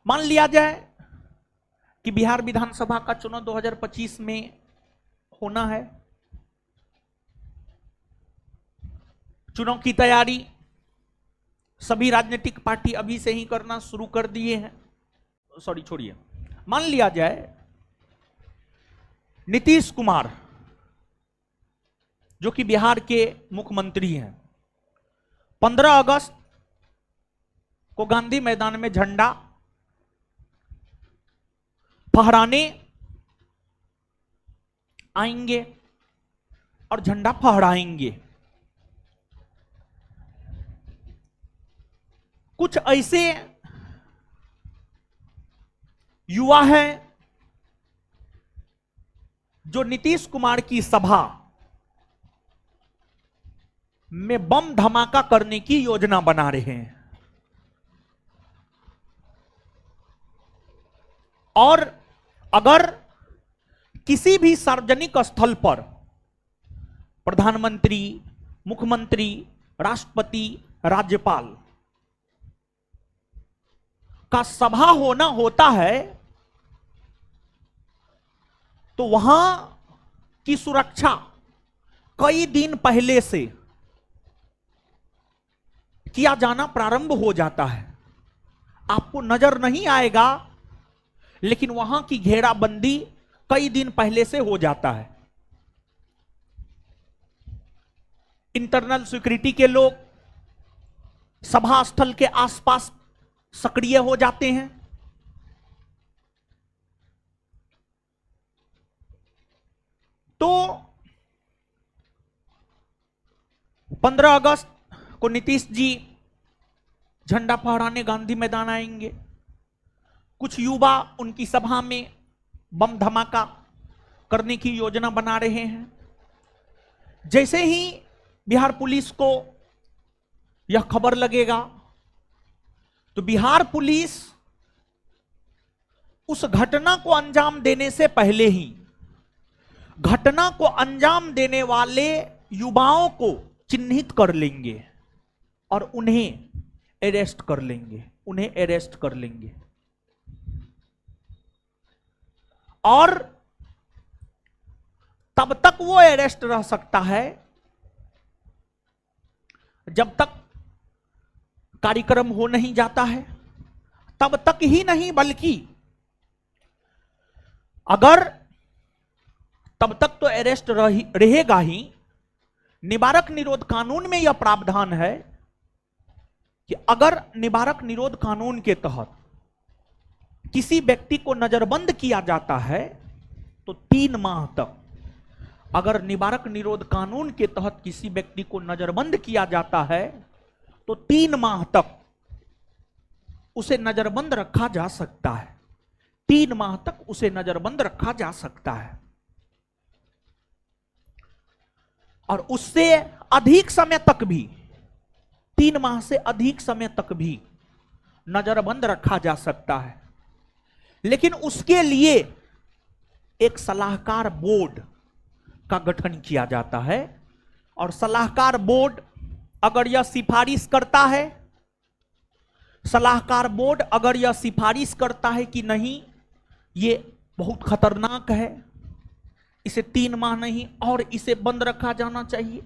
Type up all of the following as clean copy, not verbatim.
मान लिया जाए कि बिहार विधानसभा का चुनाव 2025 में होना है। चुनाव की तैयारी सभी राजनीतिक पार्टी अभी से ही करना शुरू कर दिए हैं। सॉरी छोड़िए, मान लिया जाए नीतीश कुमार जो कि बिहार के मुख्यमंत्री हैं, 15 अगस्त को गांधी मैदान में झंडा फहराने आएंगे और झंडा फहराएंगे। कुछ ऐसे युवा हैं जो नीतीश कुमार की सभा में बम धमाका करने की योजना बना रहे हैं और अगर किसी भी सार्वजनिक स्थल पर प्रधानमंत्री, मुख्यमंत्री, राष्ट्रपति, राज्यपाल का सभा होना होता है तो वहां की सुरक्षा कई दिन पहले से किया जाना प्रारंभ हो जाता है। आपको नजर नहीं आएगा, लेकिन वहां की घेराबंदी कई दिन पहले से हो जाता है। इंटरनल सिक्योरिटी के लोग सभा स्थल के आसपास सक्रिय हो जाते हैं। तो 15 अगस्त को नीतीश जी झंडा फहराने गांधी मैदान आएंगे। कुछ युवा उनकी सभा में बम धमाका करने की योजना बना रहे हैं। जैसे ही बिहार पुलिस को यह खबर लगेगा तो बिहार पुलिस उस घटना को अंजाम देने से पहले ही घटना को अंजाम देने वाले युवाओं को चिन्हित कर लेंगे और उन्हें अरेस्ट कर लेंगे। और तब तक वो अरेस्ट रह सकता है जब तक कार्यक्रम हो नहीं जाता है, तब तक ही नहीं बल्कि अगर तब तक तो अरेस्ट रहेगा ही। निवारक निरोध कानून में यह प्रावधान है कि अगर निवारक निरोध कानून के तहत किसी व्यक्ति को नजरबंद किया जाता है तो 3 माह तक, अगर निवारक निरोध कानून के तहत किसी व्यक्ति को नजरबंद किया जाता है तो 3 माह तक उसे नजरबंद रखा जा सकता है। 3 माह तक उसे नजरबंद रखा जा सकता है और उससे अधिक समय तक भी, 3 माह से अधिक समय तक भी नजरबंद रखा जा सकता है। लेकिन उसके लिए एक सलाहकार बोर्ड का गठन किया जाता है और सलाहकार बोर्ड अगर यह सिफारिश करता है, सलाहकार बोर्ड अगर यह सिफारिश करता है कि नहीं ये बहुत खतरनाक है, इसे 3 माह नहीं और इसे बंद रखा जाना चाहिए,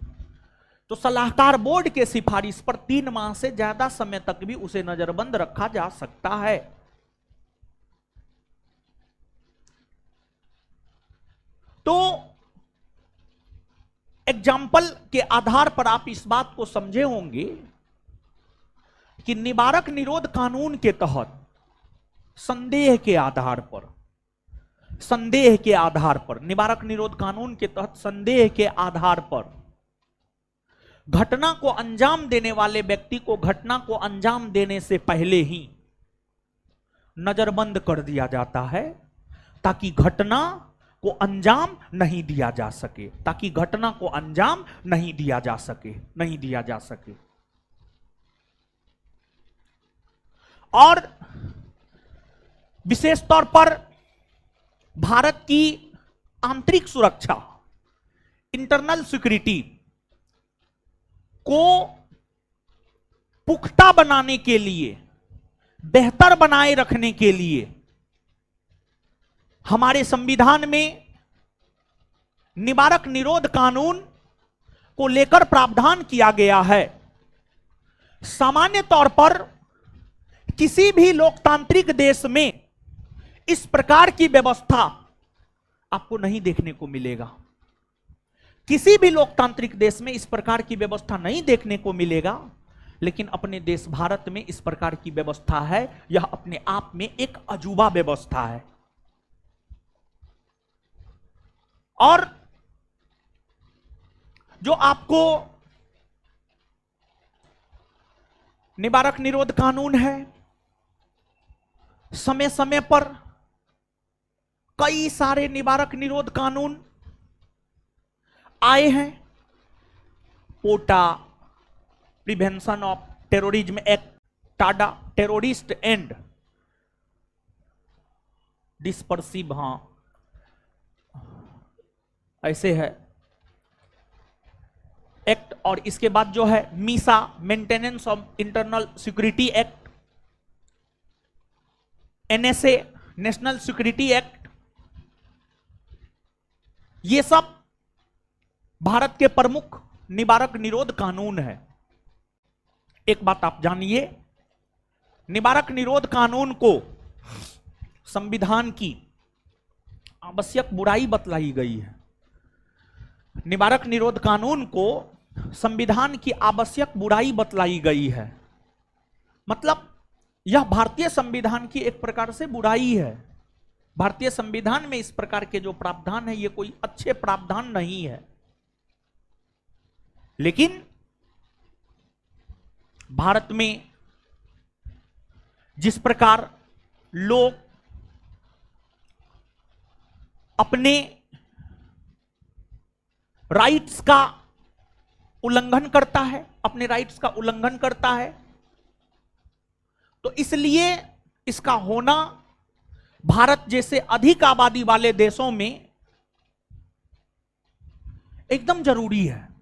तो सलाहकार बोर्ड के सिफारिश पर 3 माह से ज्यादा समय तक भी उसे नजरबंद रखा जा सकता है। तो एग्जाम्पल के आधार पर आप इस बात को समझे होंगे कि निवारक निरोध कानून के तहत संदेह के आधार पर निवारक निरोध कानून के तहत संदेह के आधार पर घटना को अंजाम देने वाले व्यक्ति को घटना को अंजाम देने से पहले ही नजरबंद कर दिया जाता है ताकि घटना को अंजाम नहीं दिया जा सके, नहीं दिया जा सके। और विशेष तौर पर भारत की आंतरिक सुरक्षा, इंटरनल सिक्योरिटी को पुख्ता बनाने के लिए बेहतर बनाए रखने के लिए हमारे संविधान में निवारक निरोध कानून को लेकर प्रावधान किया गया है। सामान्य तौर पर किसी भी लोकतांत्रिक देश में इस प्रकार की व्यवस्था आपको नहीं देखने को मिलेगा। किसी भी लोकतांत्रिक देश में इस प्रकार की व्यवस्था नहीं देखने को मिलेगा, लेकिन अपने देश भारत में इस प्रकार की व्यवस्था है। यह अपने आप में एक अजूबा व्यवस्था है। और जो आपको निवारक निरोध कानून है, समय समय पर कई सारे निवारक निरोध कानून आए हैं। POTA, prevention of terrorism act, TADA, terrorist and dispersive, हां ऐसे है एक्ट। और इसके बाद जो है MISA, maintenance of internal security act, NSA, national security act, ये सब भारत के प्रमुख निवारक निरोध कानून है। एक बात आप जानिए, निवारक निरोध कानून को संविधान की आवश्यक बुराई बतलाई गई है। निवारक निरोध कानून को संविधान की आवश्यक बुराई बतलाई गई है। मतलब यह भारतीय संविधान की एक प्रकार से बुराई है। भारतीय संविधान में इस प्रकार के जो प्रावधान है, ये कोई अच्छे प्रावधान नहीं है। लेकिन भारत में जिस प्रकार लोग अपने राइट्स का उल्लंघन करता है, अपने राइट्स का उल्लंघन करता है, तो इसलिए इसका होना भारत जैसे अधिक आबादी वाले देशों में एकदम जरूरी है।